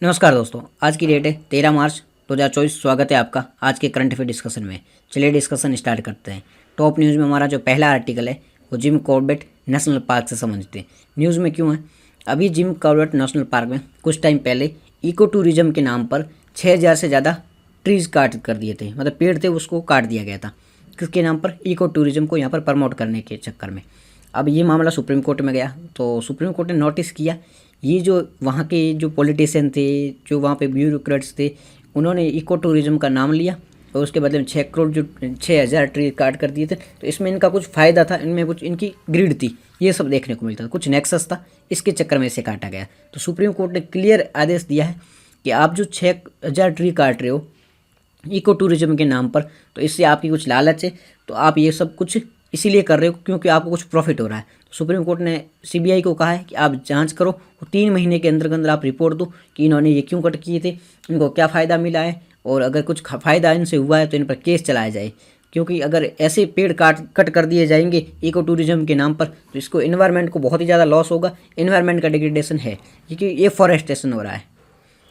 नमस्कार दोस्तों, आज की डेट है 13 मार्च 2024। स्वागत है आपका आज के करंट अफेयर डिस्कशन में। चलिए डिस्कशन स्टार्ट करते हैं। टॉप न्यूज़ में हमारा जो पहला आर्टिकल है वो जिम कॉर्बेट नेशनल पार्क से संबंधित है। न्यूज़ में क्यों है? अभी जिम कॉर्बेट नेशनल पार्क में कुछ टाइम पहले इको टूरिज्म के नाम पर 6000 से ज़्यादा ट्रीज काट कर दिए थे, मतलब पेड़ थे उसको काट दिया गया था। किसके नाम पर? इको टूरिज्म को यहाँ पर प्रमोट करने के चक्कर में। अब ये मामला सुप्रीम कोर्ट में गया तो सुप्रीम कोर्ट ने नोटिस किया ये जो वहाँ के जो पॉलिटिशियन थे, जो वहाँ पे ब्यूरोक्रेट्स थे, उन्होंने इको टूरिज्म का नाम लिया और उसके बदले में 6,000 ट्री काट कर दिए थे। तो इसमें इनका कुछ फ़ायदा था, इनमें कुछ इनकी ग्रीड थी, ये सब देखने को मिलता था, कुछ नेक्सस था, इसके चक्कर में इसे काटा गया। तो सुप्रीम कोर्ट ने क्लियर आदेश दिया है कि आप जो 6,000 ट्री काट रहे हो इको टूरिज्म के नाम पर, तो इससे आपकी कुछ लालच है, तो आप ये सब कुछ इसीलिए कर रहे हो क्योंकि आपको कुछ प्रॉफिट हो रहा है। तो सुप्रीम कोर्ट ने सीबीआई को कहा है कि आप जांच करो और 3 महीने के अंदर अंदर आप रिपोर्ट दो कि इन्होंने ये क्यों कट किए थे, इनको क्या फ़ायदा मिला है, और अगर कुछ फ़ायदा इनसे हुआ है तो इन पर केस चलाया जाए। क्योंकि अगर ऐसे पेड़ कट कर दिए जाएंगे इको टूरिज्म के नाम पर तो इसको इन्वायरमेंट को बहुत ही ज़्यादा लॉस होगा। इन्वायरमेंट का डिग्रेडेशन है क्योंकि ये फॉरेस्टेशन हो रहा है,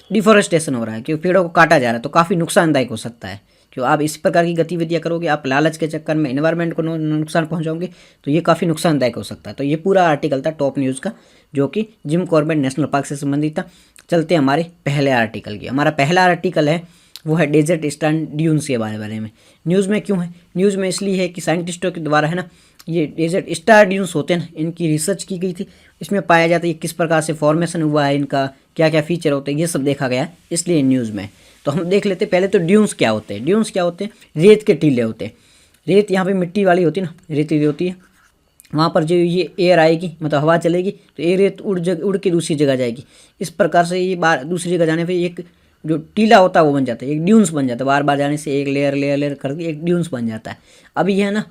डिफॉरेस्टेशन हो रहा है, क्योंकि पेड़ों को काटा जा रहा है, तो काफ़ी नुकसानदायक हो सकता है। क्यों आप इस प्रकार की गतिविधियां करोगे, आप लालच के चक्कर में इन्वायरमेंट को नुकसान पहुंचाओगे, तो ये काफ़ी नुकसानदायक हो सकता है। तो ये पूरा आर्टिकल था टॉप न्यूज़ का, जो कि जिम कॉर्बेट नेशनल पार्क से संबंधित था। चलते हैं हमारे पहले आर्टिकल की। हमारा पहला आर्टिकल है वो है डेजर्ट स्टैंड ड्यून्स के बारे में। न्यूज़ में क्यों है? न्यूज़ में इसलिए है कि साइंटिस्टों के द्वारा है ना, ये डेजर्ट स्टार ड्यून्स होते हैं, इनकी रिसर्च की गई थी। इसमें पाया जाता है किस प्रकार से फॉर्मेशन हुआ है, इनका क्या क्या फीचर होते हैं, ये सब देखा गया है, इसलिए न्यूज़ में। तो हम देख लेते हैं पहले तो ड्यून्स क्या होते हैं। ड्यून्स क्या होते हैं? रेत के टीले होते हैं। रेत यहाँ पे मिट्टी वाली होती है ना, रेतीली होती है। वहाँ पर जो ये एयर आएगी, मतलब हवा चलेगी, तो ये रेत उड़ के दूसरी जगह जाएगी। इस प्रकार से ये बार दूसरी जगह जाने पर एक जो टीला होता है वो बन जाता है, एक ड्यून्स बन जाता है। बार बार जाने से एक लेयर करके एक ड्यून्स बन जाता है। अभी यह है ना,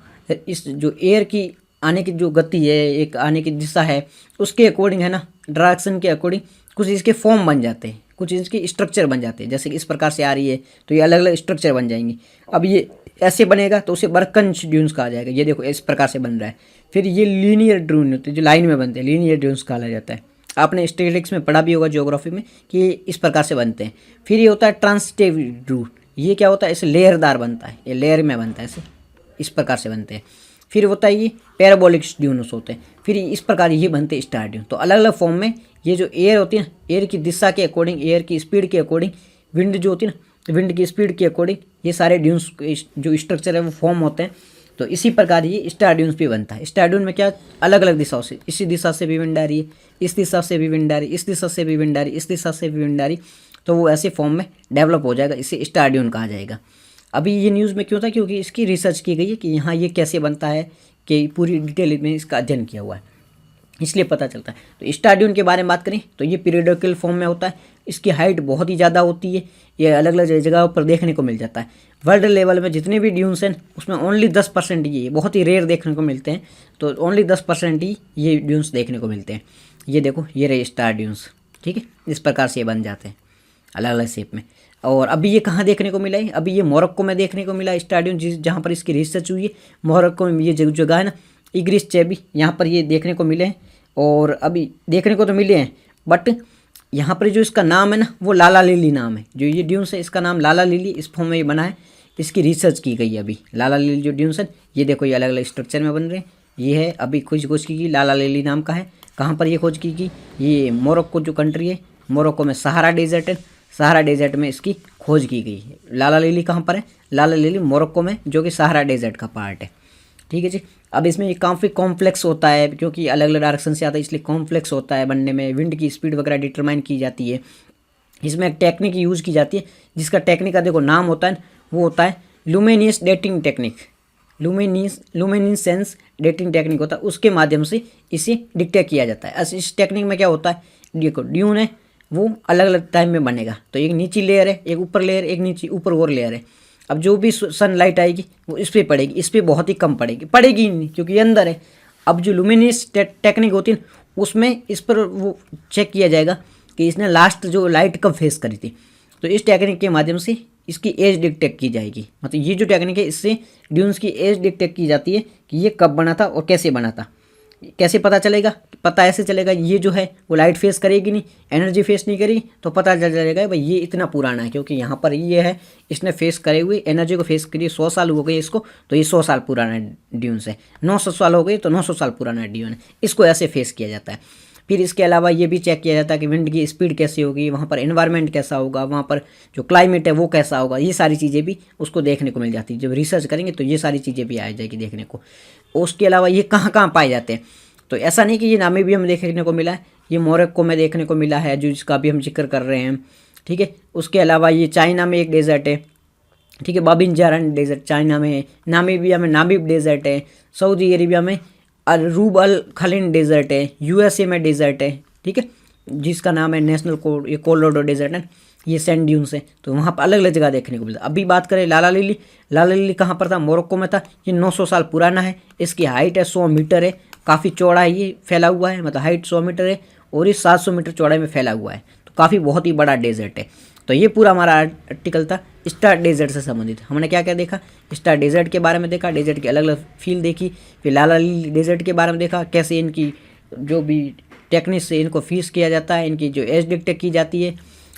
इस जो एयर की आने की जो गति है, एक आने की दिशा है, उसके अकॉर्डिंग है ना, डायरेक्शन के अकॉर्डिंग कुछ इसके फॉर्म बन जाते हैं, कुछ इसके स्ट्रक्चर बन जाते हैं। जैसे कि इस प्रकार से आ रही है तो ये अलग अलग स्ट्रक्चर बन जाएंगी। अब ये ऐसे बनेगा तो उसे बर्कंश ड्यून्स कहा जाएगा। ये देखो इस प्रकार से बन रहा है। फिर ये लीनियर ड्यून होते हैं, जो लाइन में बनते हैं, लीनियर ड्यून्स कहा जाता है। आपने स्टैटिस्टिक्स में पढ़ा भी होगा, ज्योग्राफी में, कि इस प्रकार से बनते हैं। फिर ये होता है ट्रांजिटिव ड्यून। ये क्या होता है? इसे लेयरदार बनता है, ये लेयर में बनता है, ऐसे इस प्रकार से बनते हैं। फिर होता है ये पैराबोलिक ड्यून्स होते हैं। फिर इस प्रकार ये बनते हैं स्टार ड्यून। तो अलग अलग फॉर्म में ये जो एयर होती है ना, एयर की दिशा के अकॉर्डिंग, एयर की स्पीड के अकॉर्डिंग, विंड जो होती है ना, विंड की स्पीड के अकॉर्डिंग ये सारे ड्यून्स जो स्ट्रक्चर है वो फॉर्म होते हैं। तो इसी प्रकार ये स्टार ड्यून्स भी बनता है। स्टार ड्यून में क्या, अलग अलग दिशाओं से, इसी दिशा से भी विंड आ रही है, इस दिशा से भी विंड आ रही है, इस दिशा से भी विंड आ रही है, इस दिशा से भी विंड आ रही, तो वो ऐसे फॉर्म में डेवलप हो जाएगा, इसे स्टार ड्यून कहा जाएगा। अभी ये न्यूज़ में क्यों था? क्योंकि इसकी रिसर्च की गई है कि यहाँ ये कैसे बनता है, कि पूरी डिटेल में इसका अध्ययन किया हुआ है, इसलिए पता चलता है। तो स्टार ड्यून के बारे में बात करें तो ये पीरियडिकल फॉर्म में होता है। इसकी हाइट बहुत ही ज़्यादा होती है, ये अलग अलग जगहों पर देखने को मिल जाता है। वर्ल्ड लेवल में जितने भी ड्यून्स हैं उसमें ओनली 10% ये बहुत ही रेयर देखने को मिलते हैं। तो ओनली 10% ही ये ड्यून्स देखने को मिलते हैं। ये देखो, ये रहे स्टार ड्यून्स, ठीक है, इस प्रकार से ये बन जाते हैं अलग अलग शेप में। और अभी ये कहाँ देखने को मिला है? अभी ये मोरक्को में देखने को मिला है स्टार ड्यून, जहाँ पर इसकी रिसर्च हुई है। मोरक्को में ये जगह है ना, इग्रिस चेबी, यहाँ पर ये देखने को मिले हैं। और अभी देखने को तो मिले हैं, बट यहाँ पर जो इसका नाम है ना, वो लाला लिली नाम है। जो ये ड्यून्स है इसका नाम लाला लिली, इस फॉर्म में ये बना है। इसकी रिसर्च की गई है अभी। लाला लिली जो ड्यून्स है, ये देखो ये अलग अलग स्ट्रक्चर में बन रहे हैं। ये है अभी खोज की गई, लाला लिली नाम का है। कहाँ पर ये खोज की गई? ये मोरक्को जो कंट्री है, मोरक्को में सहारा डेजर्ट है, सहारा डेजर्ट में इसकी खोज की गई है। लाला लिली कहाँ पर है? लाला लिली मोरक्को में, जो कि सहारा डेजर्ट का पार्ट है, ठीक है जी। अब इसमें ये काफ़ी कॉम्प्लेक्स होता है, क्योंकि अलग अलग डायरेक्शन से आता है, इसलिए कॉम्प्लेक्स होता है बनने में। विंड की स्पीड वगैरह डिटरमाइन की जाती है। इसमें एक टेक्निक यूज़ की जाती है, जिसका टेक्निक का देखो नाम होता है, वो होता है luminous dating technique. Luminescence dating technique होता है, उसके माध्यम से इसे डिटेक्ट किया जाता है। इस टेक्निक में क्या होता है, देखो ड्यून है वो अलग अलग टाइम में बनेगा। तो एक नीची लेयर है, एक ऊपर लेयर, एक नीचे ऊपर और लेयर है। अब जो भी सनलाइट आएगी वो इस पर पड़ेगी, इस पर बहुत ही कम पड़ेगी नहीं, क्योंकि ये अंदर है। अब जो लुमिनियस टेक्निक होती है उसमें इस पर वो चेक किया जाएगा कि इसने लास्ट जो लाइट कब फेस करी थी। तो इस टेक्निक के माध्यम से इसकी एज डिटेक्ट की जाएगी। मतलब ये जो टेक्निक है, इससे ड्यून्स की एज डिटेक्ट की जाती है कि ये कब बना था और कैसे बना था। कैसे पता चलेगा? पता ऐसे चलेगा, ये जो है वो लाइट फेस करेगी नहीं, एनर्जी फेस नहीं करेगी, तो पता चल जाएगा भाई ये इतना पुराना है, क्योंकि यहाँ पर ये है इसने फेस करे हुए एनर्जी को फेस करिए 100 साल हो गए इसको, तो ये 100 साल पुराना ड्यून से। 900 साल हो गए तो 900 साल पुराना ड्यून है, इसको ऐसे फेस किया जाता है। फिर इसके अलावा ये भी चेक किया जाता है कि विंड की स्पीड कैसी होगी, वहाँ पर एनवायरनमेंट कैसा होगा, वहाँ पर जो क्लाइमेट है वो कैसा होगा, ये सारी चीज़ें भी उसको देखने को मिल जाती है। जब रिसर्च करेंगे तो ये सारी चीज़ें भी आ जाएगी देखने को। उसके अलावा ये कहाँ कहाँ पाए जाते हैं, तो ऐसा नहीं कि ये नामीबिया में देखने को मिला है, ये मोरक्को में देखने को मिला है, जो जिसका भी हम जिक्र कर रहे हैं, ठीक है। उसके अलावा ये चाइना में एक डेजर्ट है, ठीक है, बाबिन जारन डेजर्ट चाइना में है, नामीबिया में नामीब डेजर्ट है, सऊदी अरेबिया में रूब अल खलिन डेजर्ट है, यूएसए में डेजर्ट है, ठीक है, जिसका नाम है नेशनल ये कोलोराडो डेजर्ट है, ये सैंड ड्यून्स है। तो वहाँ पर अलग अलग जगह देखने को मिलता है। अभी बात करें लाला लिली, लाला लिली कहाँ पर था? मोरक्को में था। ये 900 साल पुराना है, इसकी हाइट है 100 मीटर है, काफ़ी चौड़ा है, ये फैला हुआ है, मतलब हाइट 100 मीटर है और ये 700 मीटर चौड़ाई में फैला हुआ है, तो काफ़ी बहुत ही बड़ा डेजर्ट है। तो ये पूरा हमारा आर्टिकल था स्टार डेजर्ट से संबंधित। हमने क्या क्या देखा? स्टार डेजर्ट के बारे में देखा, डेजर्ट की अलग अलग फील देखी, फिर लाला लिली डेजर्ट के बारे में देखा, कैसे इनकी जो भी टेक्निक से इनको फीस किया जाता है, इनकी जो एज डिटेक्ट की जाती है,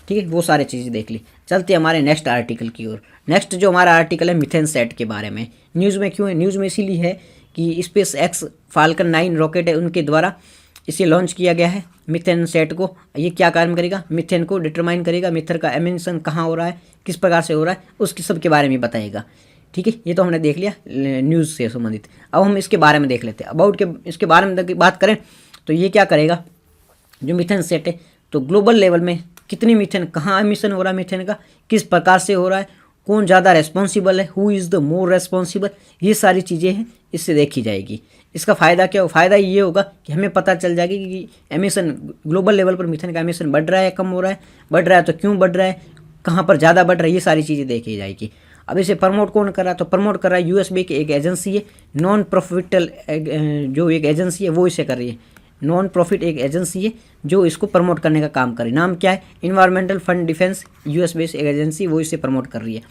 ठीक है, वो सारी चीज़ें देख ली। चलते हमारे नेक्स्ट आर्टिकल की ओर। नेक्स्ट जो हमारा आर्टिकल है मिथेन सेट के बारे में। न्यूज़ में क्यों है? न्यूज़ में इसीलिए है कि स्पेस एक्स फाल्कन 9 रॉकेट है, उनके द्वारा इसे लॉन्च किया गया है मिथेन सेट को। ये क्या काम करेगा? मिथेन को डिटरमाइन करेगा, मिथेन का एमिशन कहाँ हो रहा है, किस प्रकार से हो रहा है, उसकी सब के बारे में बताएगा, ठीक है। ये तो हमने देख लिया न्यूज़ से संबंधित। अब हम इसके बारे में देख लेते हैं। अबाउट के इसके बारे में बात करें तो ये क्या करेगा, जो मिथेन सेट है, तो ग्लोबल लेवल में कितनी मिथेन, कहाँ एमिशन हो रहा है मिथेन का, किस प्रकार से हो रहा है, कौन ज़्यादा रेस्पॉन्सिबल है, who is the more responsible, ये सारी चीज़ें हैं, इससे देखी जाएगी। इसका फ़ायदा क्या हो? फ़ायदा ये होगा कि हमें पता चल जाएगी कि एमिशन ग्लोबल लेवल पर मिथेन का एमिशन बढ़ रहा है, कम हो रहा है, बढ़ रहा है तो क्यों बढ़ रहा है, कहाँ पर ज़्यादा बढ़ रहा है, ये सारी चीज़ें देखी जाएगी। अब इसे प्रमोट कौन कर रहा है? तो प्रमोट कर रहा है यूएसबी की एक एजेंसी है, नॉन प्रॉफिटल जो एक एजेंसी है वो इसे कर रही है। नॉन प्रॉफिट एक एजेंसी है जो इसको प्रमोट करने का काम करे। नाम क्या है? Environmental fund defence US based एक एजेंसी, वो इसे प्रमोट कर रही है।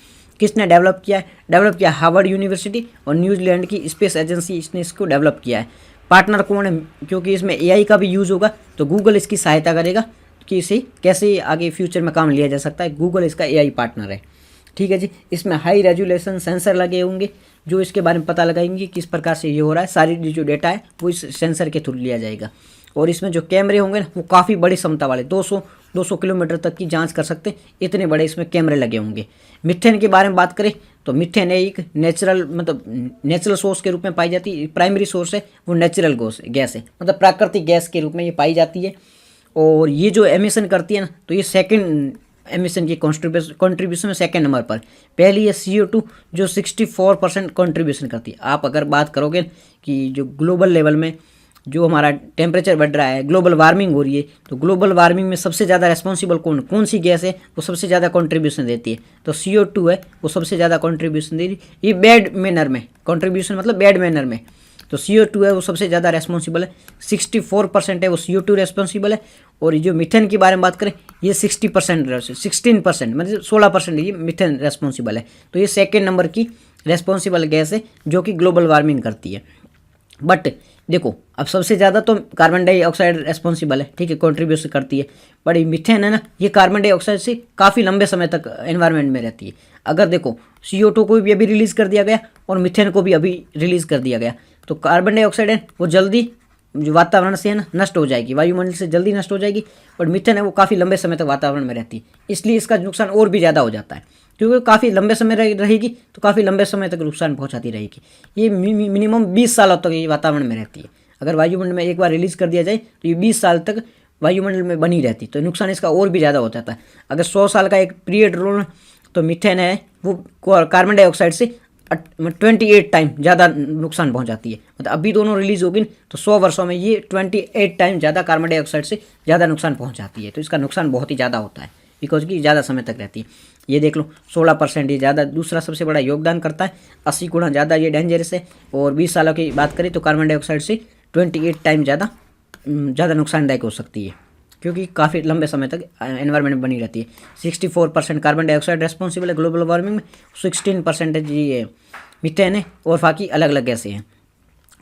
किसने डेवलप किया है? डेवलप किया हार्वर्ड यूनिवर्सिटी और न्यूजीलैंड की स्पेस एजेंसी, इसने इसको डेवलप किया है। पार्टनर कौन है? क्योंकि इसमें एआई का भी यूज़ होगा तो गूगल इसकी सहायता करेगा कि इसे कैसे आगे फ्यूचर में काम लिया जा सकता है। गूगल इसका एआई पार्टनर है, ठीक है जी। इसमें हाई रेजोल्यूशन सेंसर लगे होंगे जो इसके बारे में पता लगाएंगे किस प्रकार से ये हो रहा है। सारी जो डेटा है वो इस सेंसर के थ्रू लिया जाएगा। और इसमें जो कैमरे होंगे ना वो काफ़ी बड़ी क्षमता वाले 200 किलोमीटर तक की जांच कर सकते हैं, इतने बड़े इसमें कैमरे लगे होंगे। मिथेन के बारे में बात करें तो मिथेन एक नेचुरल सोर्स के रूप में पाई जाती है। प्राइमरी सोर्स है वो नेचुरल गैस है, मतलब प्राकृतिक गैस के रूप में ये पाई जाती है। और ये जो एमिशन करती है ना, तो ये सेकेंड एमिशन की कॉन्ट्रीब्यूशन में सेकेंड नंबर पर। पहली है CO2 जो 64% कॉन्ट्रीब्यूशन करती है। आप अगर बात करोगे कि जो ग्लोबल लेवल में जो हमारा टेम्परेचर बढ़ रहा है, ग्लोबल वार्मिंग हो रही है, तो ग्लोबल वार्मिंग में सबसे ज़्यादा रेस्पॉन्सिबल कौन सी गैस है? वो सबसे ज़्यादा कंट्रीब्यूशन देती है, तो CO2 है वो सबसे ज़्यादा कंट्रीब्यूशन दे रही है। ये बैड मैनर में कंट्रीब्यूशन, मतलब बैड मैनर में, तो CO2 है वो सबसे ज़्यादा रेस्पॉन्सिबल है। 64% है वो CO2 रेस्पॉन्सिबल है। और ये जो मिथेन के बारे में बात करें ये 16%, मतलब 16% ये मिथेन रेस्पॉन्सिबल है। तो ये सेकेंड नंबर की रेस्पॉन्सिबल गैस है जो कि ग्लोबल वार्मिंग करती है। बट देखो अब सबसे ज़्यादा तो कार्बन डाइऑक्साइड रेस्पॉन्सिबल है, ठीक है, कंट्रीब्यूशन करती है। बट ये मिथेन है ना, ये कार्बन डाइऑक्साइड से काफ़ी लंबे समय तक एनवायरनमेंट में रहती है। अगर देखो CO2 को भी अभी रिलीज़ कर दिया गया और मिथेन को भी अभी रिलीज़ कर दिया गया, तो कार्बन डाइऑक्साइड है वो जल्दी जो वातावरण से है ना नष्ट हो जाएगी, वायुमंडल से जल्दी नष्ट हो जाएगी। बट मिथेन है वो काफ़ी लंबे समय तक वातावरण में रहती है, इसलिए इसका नुकसान और भी ज़्यादा हो जाता है, क्योंकि काफ़ी लंबे समय रहेगी तो काफ़ी लंबे समय तक नुकसान पहुंचाती रहेगी। ये मिनिमम 20 सालों तक ये वातावरण में रहती है। अगर वायुमंडल में एक बार रिलीज़ कर दिया जाए तो ये 20 साल तक वायुमंडल में बनी रहती, तो नुकसान इसका और भी ज़्यादा हो जाता है। अगर 100 साल का एक पीरियड रोल, तो मिथेन है वो कार्बन डाइऑक्साइड से 28 टाइम ज़्यादा नुकसान पहुंचाती है। मतलब अभी दोनों रिलीज़ होगी तो 100 वर्षों में ये 28 टाइम ज़्यादा कार्बन डाइऑक्साइड से ज़्यादा नुकसान पहुंचाती है। तो इसका नुकसान बहुत ही ज़्यादा होता है, बिकॉज की ज़्यादा समय तक रहती है। ये देख लो 16% ये ज़्यादा दूसरा सबसे बड़ा योगदान करता है, 80 गुना ज़्यादा ये डेंजरस है। और 20 सालों की बात करें तो कार्बन डाइऑक्साइड से 28 टाइम ज़्यादा नुकसानदायक हो सकती है, क्योंकि काफ़ी लंबे समय तक एनवायरनमेंट में बनी रहती है। 64% कार्बन डाइऑक्साइड रेस्पॉन्सिबल है ग्लोबल वार्मिंग में, 16% ये मिथेन है और बाकी अलग अलग गैसें हैं।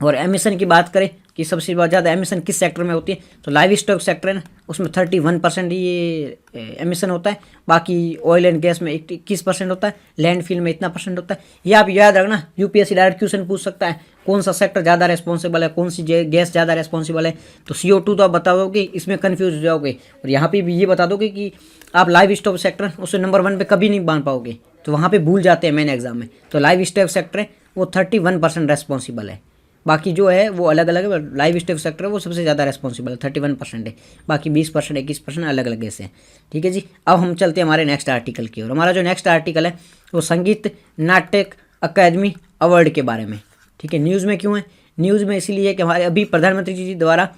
और एमिशन की बात करें कि सबसे ज़्यादा एमिशन किस सेक्टर में होती है, तो लाइव स्टॉक सेक्टर है ना, उसमें 31% ये एमिशन होता है। बाकी ऑयल एंड गैस में 21% होता है, लैंडफिल में इतना परसेंट होता है। ये आप याद रखना, यूपीएससी डायरेक्ट क्वेश्चन पूछ सकता है कौन सा सेक्टर ज़्यादा रेस्पॉन्सिबल है, कौन सी गैस ज़्यादा रेस्पॉन्सिबल है। तो CO2 तो आप बता दोगे, इसमें कन्फ्यूज हो जाओगे। और यहाँ पे भी ये बता दोगे कि आप लाइव स्टॉक सेक्टर उसे नंबर 1 पे कभी नहीं मान पाओगे, तो वहाँ पे भूल जाते हैं मेन एग्जाम में। तो लाइव स्टॉक सेक्टर है वो 31% रेस्पॉन्सिबल है। बाकी जो है वो अलग अलग है, लाइव स्टॉक सेक्टर है वो सबसे ज़्यादा रेस्पॉन्सिबल है, 31% है। बाकी 20% 21% अलग अलग ऐसे हैं। ठीक है जी, अब हम चलते हैं हमारे नेक्स्ट आर्टिकल की ओर। हमारा जो नेक्स्ट आर्टिकल है वो संगीत नाटक अकादमी अवार्ड के बारे में। ठीक है, न्यूज़ में क्यों है? न्यूज़ में इसीलिए है कि हमारे अभी प्रधानमंत्री जी द्वारा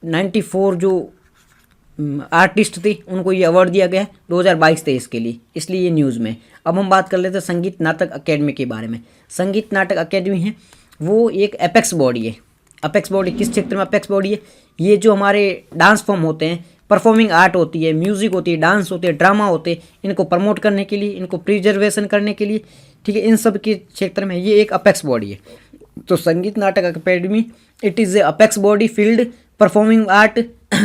94 जो आर्टिस्ट थे उनको ये अवार्ड दिया गया है 2022-23 के लिए, इसलिए ये न्यूज़ में। अब हम बात कर लेते हैं संगीत नाटक अकेडमी के बारे में। संगीत नाटक अकेडमी है वो एक अपेक्स बॉडी है। अपेक्स बॉडी किस क्षेत्र में अपेक्स बॉडी है? ये जो हमारे डांस फॉर्म होते हैं, परफॉर्मिंग आर्ट होती है, म्यूजिक होती है, डांस होते हैं, ड्रामा होते हैं, इनको प्रमोट करने के लिए, इनको प्रिजर्वेशन करने के लिए, ठीक है, इन सब के क्षेत्र में ये एक अपेक्स बॉडी है। तो संगीत नाटक academy it is a apex body field performing art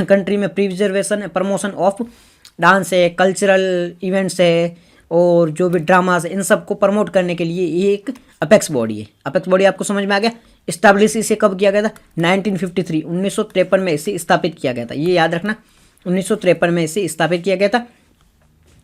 country में प्रिजर्वेशन प्रमोशन ऑफ डांस है, कल्चरल इवेंट्स है, और जो भी ड्रामास है इन सब को प्रमोट करने के लिए ये एक अपेक्स बॉडी है। अपेक्स बॉडी आपको समझ में आ गया? इस्टेब्लिश इसे कब किया गया था? 1953 1953 में इसे स्थापित किया गया था। ये याद रखना, 1953 में इसे स्थापित किया गया था।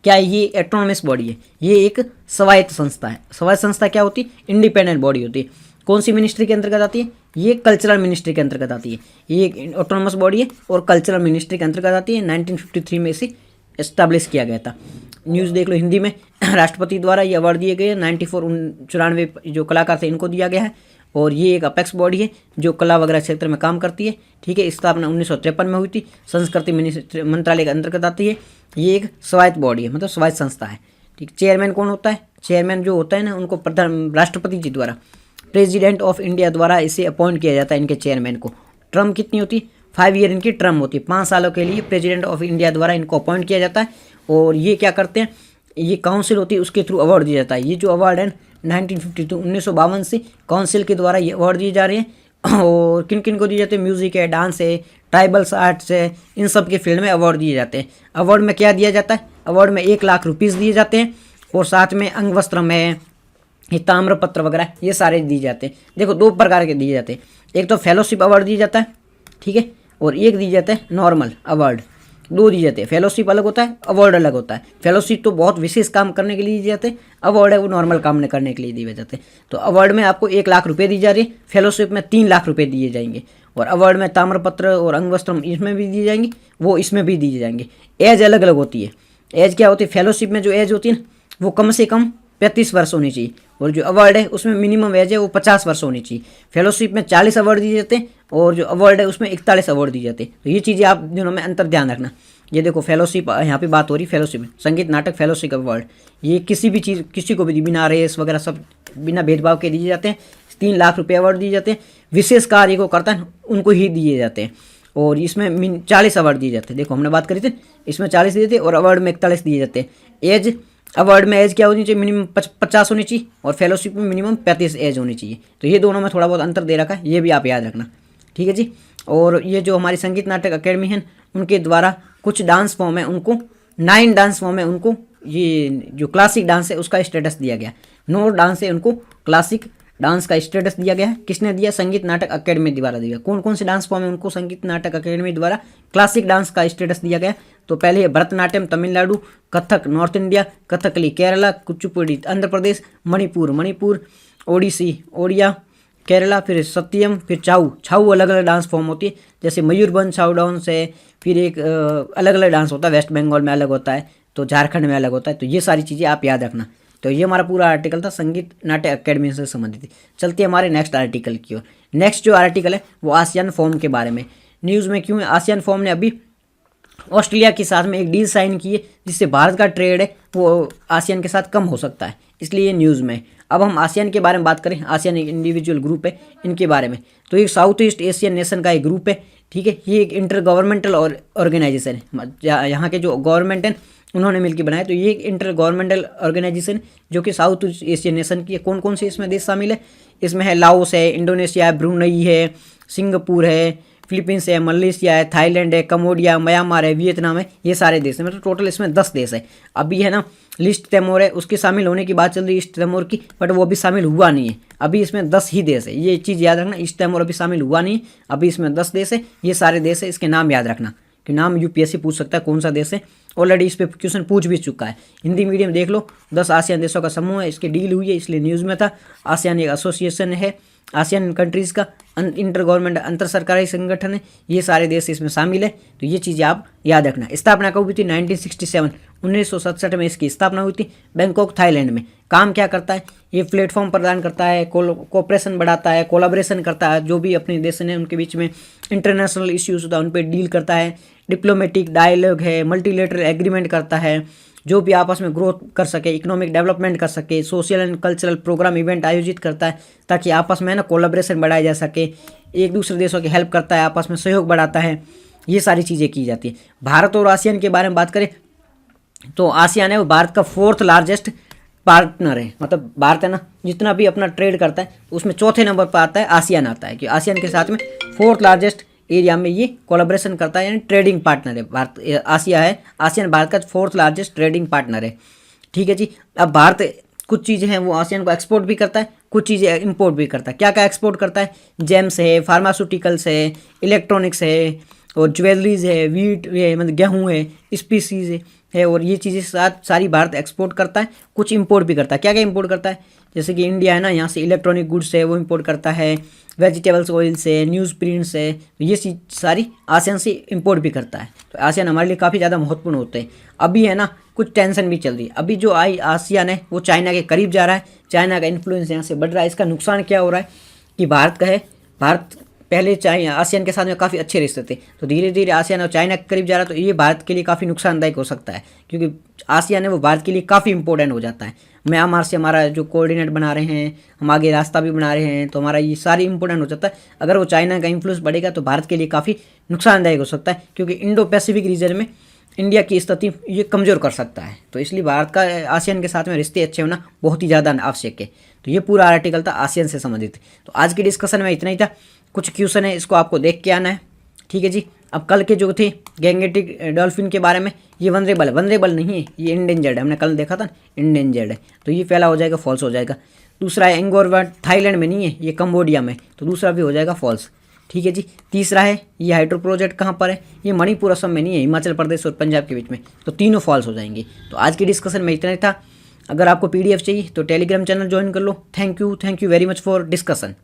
क्या ये एटोनॉमस बॉडी है? ये एक स्वायत्त संस्था है। स्वायत्त संस्था क्या होती है? इंडिपेंडेंट बॉडी होती है। कौन सी मिनिस्ट्री के अंतर्गत आती है? ये कल्चरल मिनिस्ट्री के अंतर्गत आती है। ये एक ऑटोनॉमस बॉडी है और कल्चरल मिनिस्ट्री के अंतर्गत आती है। 1953 में इसे एस्टैब्लिश किया गया था। न्यूज़ देख लो हिंदी में, राष्ट्रपति द्वारा ये अवार्ड दिए गए हैं। 94 जो कलाकार थे इनको दिया गया है। और ये एक अपेक्स बॉडी है जो कला वगैरह क्षेत्र में काम करती है। ठीक है, स्थापना 1953 में हुई थी, संस्कृति मंत्रालय के अंतर्गत आती है। ये एक स्वायत्त बॉडी है, मतलब स्वायत्त संस्था है। ठीक, चेयरमैन कौन होता है? चेयरमैन जो होता है ना, उनको राष्ट्रपति जी द्वारा, प्रेसिडेंट ऑफ इंडिया द्वारा इसे अपॉइंट किया जाता है। इनके चेयरमैन को टर्म कितनी होती है? 5 ईयर इनकी टर्म होती है। 5 सालों के लिए प्रेसिडेंट ऑफ इंडिया द्वारा इनको अपॉइंट किया जाता है। और ये क्या करते हैं? ये काउंसिल होती है, उसके थ्रू अवार्ड दिया जाता है। ये जो अवार्ड है 1952 से काउंसिल के द्वारा ये अवार्ड दिए जा रहे हैं। और किन किन को दिए जाते हैं? म्यूजिक है, डांस है, ट्राइबल्स आर्ट्स है, इन सब के फील्ड में अवार्ड दिए जाते हैं। अवार्ड में क्या दिया जाता है? अवार्ड में 1 लाख रुपीज़ दिए जाते हैं और साथ में अंग वस्त्र में ये ताम्रपत्र वगैरह ये सारे दिए जाते हैं। देखो 2 प्रकार के दिए जाते हैं, एक तो फेलोशिप अवार्ड दिया जाता है, ठीक है, और एक दिया जाता है नॉर्मल अवार्ड। 2 दिए जाते हैं, फेलोशिप अलग होता है, अवार्ड अलग होता है। फेलोशिप तो बहुत विशेष काम करने के लिए दिए जाते हैं, अवार्ड है वो नॉर्मल काम करने के लिए दिए जाते हैं। तो अवार्ड में आपको 1 लाख रुपये दी जा रही है, फेलोशिप में 3 लाख रुपये दिए जाएंगे, और अवार्ड में ताम्रपत्र और अंग वस्त्र इसमें भी दिए जाएंगे, वो इसमें भी दिए जाएंगे। एज अलग अलग होती है। एज क्या होती है? फेलोशिप में जो एज होती है ना वो कम से कम 35 वर्ष होनी चाहिए, और जो अवार्ड है उसमें मिनिमम एज है वो 50 वर्ष होनी चाहिए। फेलोशिप में 40 अवार्ड दिए जाते हैं और जो अवार्ड है उसमें 41 अवार्ड दिए जाते हैं। तो ये चीज़ें आप दोनों में अंतर ध्यान रखना। ये देखो फेलोशिप, यहाँ पे बात हो रही फेलोशिप, संगीत नाटक फेलोशिप अवार्ड, ये किसी भी चीज़ किसी को भी बिना रेस वगैरह सब बिना भेदभाव के दिए जाते हैं। 3 लाख रुपये अवार्ड दिए जाते हैं। विशेष कार्य को करता है उनको ही दिए जाते हैं। और इसमें 40 अवार्ड दिए जाते हैं। देखो हमने बात करी थी, इसमें 40 दिए थे और अवार्ड में 41 दिए जाते हैं। एज, अवार्ड में एज क्या होनी चाहिए? मिनिमम 50 होनी चाहिए, और फेलोशिप में मिनिमम 35 एज होनी चाहिए। तो ये दोनों में थोड़ा बहुत अंतर दे रखा है, ये भी आप याद रखना। ठीक है जी। और ये जो हमारी संगीत नाटक अकेडमी है उनके द्वारा कुछ डांस फॉर्म है उनको, 9 डांस फॉर्म है उनको, ये जो क्लासिक डांस है उसका स्टेटस दिया गया। 9 डांस है उनको क्लासिक डांस का स्टेटस दिया गया है। किसने दिया? संगीत नाटक अकेडमी द्वारा दिया। कौन कौन से डांस फॉर्म है उनको संगीत नाटक अकेडमी द्वारा क्लासिक डांस का स्टेटस दिया गया? तो पहले भरतनाट्यम तमिलनाडु, कथक नॉर्थ इंडिया, कथकली केरला, कुचिपुड़ी आंध्र प्रदेश, मणिपुर ओडिसी ओडिया केरला, फिर सत्यम, फिर छाऊ अलग अलग डांस फॉर्म होती है। जैसे मयूरभंज छाऊ डांस है, फिर एक अलग अलग डांस होता है, वेस्ट बंगाल में अलग होता है, तो झारखंड में अलग होता है। तो ये सारी चीज़ें आप याद रखना। तो ये हमारा पूरा आर्टिकल था संगीत नाट्य अकेडमी से संबंधित। चलते हैं हमारे नेक्स्ट आर्टिकल की ओर। नेक्स्ट जो आर्टिकल है वो आसियान फॉर्म के बारे में। न्यूज़ में क्यों है? आसियान फॉर्म ने अभी ऑस्ट्रेलिया के साथ में एक डील साइन की है जिससे भारत का ट्रेड है वो आसियान के साथ कम हो सकता है, इसलिए ये न्यूज़ में। अब हम आसियान के बारे में बात करें, आसियान एक इंडिविजुअल ग्रुप है इनके बारे में। तो एक साउथ ईस्ट एशियन नेशन का एक ग्रुप है, ठीक है। ये एक इंटर गवर्नमेंटल और ऑर्गेनाइजेशन है। यहाँ के जो गवर्नमेंट है उन्होंने मिलकर बनाया। तो ये एक इंटर गवर्नमेंटल ऑर्गेनाइजेशन जो कि साउथ एशियन नेशन की है। कौन कौन से इसमें देश शामिल है? इसमें है लाओस है, इंडोनेशिया है, ब्रूनई है, सिंगापुर है, फिलीपींस है, मलेशिया है, थाईलैंड है, कम्बोडिया, म्यांमार है, वियतनाम है। ये सारे देश हैं, मतलब टोटल इसमें 10 देश है। अभी है ना ईस्ट तिमोर है, उसके शामिल होने की बात चल रही है ईस्ट तिमोर की, बट वो अभी शामिल हुआ नहीं है। अभी इसमें 10 ही देश है, ये चीज़ याद रखना। ईस्ट तिमोर अभी शामिल हुआ नहीं है, अभी इसमें 10 देश है। ये सारे देश है, इसके नाम याद रखना कि नाम यूपीएससी पूछ सकता है कौन सा देश है। ऑलरेडी इस पर क्वेश्चन पूछ भी चुका है, हिंदी मीडियम देख लो। 10 आसियान देशों का समूह है, इसकी डील हुई है इसलिए न्यूज़ में था। आसियान एक एसोसिएशन है आसियान कंट्रीज़ का, इंटर गवर्नमेंट अंतर सरकारी संगठन है। ये सारे देश इसमें शामिल है, तो ये चीज़ें आप याद रखना। स्थापना कब हुई थी? 1967, 1967 में इसकी स्थापना हुई थी, बैंकॉक थाईलैंड में। काम क्या करता है? ये प्लेटफॉर्म प्रदान करता है, कोऑपरेशन बढ़ाता है, कोलाब्रेशन करता है, जो भी अपने देश ने उनके बीच में इंटरनेशनल इश्यूज होता है उन पर डील करता है, डिप्लोमेटिक डायलॉग है, मल्टीलेटरल एग्रीमेंट करता है, जो भी आपस में ग्रोथ कर सके, इकोनॉमिक डेवलपमेंट कर सके, social and cultural program event आयोजित करता है ताकि आपस में ना कोलैबोरेशन बढ़ाया जा सके, एक दूसरे देशों की हेल्प करता है, आपस में सहयोग बढ़ाता है। ये सारी चीज़ें की जाती है। भारत और आसियान के बारे में बात करें तो आसियान है वो भारत का 4th लार्जेस्ट पार्टनर है। मतलब भारत है ना जितना भी अपना ट्रेड करता है उसमें चौथे नंबर पर आता है आसियान आता है, कि आसियान के साथ में 4th लार्जेस्ट एरिया में ये कोलैबोरेशन करता है, यानी ट्रेडिंग पार्टनर है। भारत आसियान भारत का 4th लार्जेस्ट ट्रेडिंग पार्टनर है। ठीक है जी। अब भारत कुछ चीज़ें हैं वो आसियान को एक्सपोर्ट भी करता है, कुछ चीज़ें इंपोर्ट भी करता है। क्या क्या एक्सपोर्ट करता है? जेम्स है, फार्मास्यूटिकल्स है, इलेक्ट्रॉनिक्स है, और ज्वेलरीज है, वीट है, मतलब गेहूँ है, स्पीसीज है, और ये चीज़ें सारी भारत एक्सपोर्ट करता है। कुछ इंपोर्ट भी करता है। क्या क्या इंपोर्ट करता है? जैसे कि इंडिया है ना, यहाँ से इलेक्ट्रॉनिक गुड्स है वो इंपोर्ट करता है, वेजिटेबल्स ऑयल्स है, न्यूज़ प्रिंट्स है, तो ये चीज़ सारी आसियान से इंपोर्ट भी करता है। तो आसियान हमारे लिए काफ़ी ज़्यादा महत्वपूर्ण होते हैं। अभी है ना कुछ टेंशन भी चल रही है। अभी जो आसियान है वो चाइना के करीब जा रहा है, चाइना का इन्फ्लुएंस यहाँ से बढ़ रहा है। इसका नुकसान क्या हो रहा है कि भारत का है, भारत पहले चाइना आसियान के साथ में काफ़ी अच्छे रिश्ते थे, तो धीरे धीरे आसियान और चाइना के करीब जा रहा है, तो ये भारत के लिए काफ़ी नुकसानदायक हो सकता है, क्योंकि आसियान है वो भारत के लिए काफ़ी इंपॉर्टेंट हो जाता है। म्यांमार से हमारा जो कोऑर्डिनेट बना रहे हैं, हम आगे रास्ता भी बना रहे हैं, तो हमारा ये सारी इंपॉर्टेंट हो जाता है। अगर वो चाइना का इन्फ्लुएंस बढ़ेगा तो भारत के लिए काफ़ी नुकसानदायक हो सकता है, क्योंकि इंडो पैसिफिक रीजन में इंडिया की स्थिति ये कमज़ोर कर सकता है। तो इसलिए भारत का आसियान के साथ में रिश्ते अच्छे होना बहुत ही ज़्यादा आवश्यक है। तो ये पूरा आर्टिकल था आसियान से संबंधित। तो आज की डिस्कशन में इतना ही था। कुछ क्वेश्चन है, इसको आपको देख के आना है। ठीक है जी। अब कल के जो थे गैंगेटिक डॉल्फिन के बारे में, ये वनरेबल है, वनरेबल नहीं है, ये इंडेंजर्ड है। हमने कल देखा था इंडेंजर्ड है, तो ये पहला हो जाएगा फॉल्स हो जाएगा। दूसरा है एंगोरवाट, थाईलैंड में नहीं है, ये कंबोडिया में, तो दूसरा भी हो जाएगा फॉल्स। ठीक है जी। तीसरा है ये हाइड्रो प्रोजेक्ट कहाँ पर है, ये मणिपुर असम में नहीं है, हिमाचल प्रदेश और पंजाब के बीच में, तो तीनों फॉल्स हो जाएंगे। तो आज की डिस्कशन में इतना ही था। अगर आपको PDF चाहिए तो टेलीग्राम चैनल ज्वाइन कर लो। Thank you very much for discussion.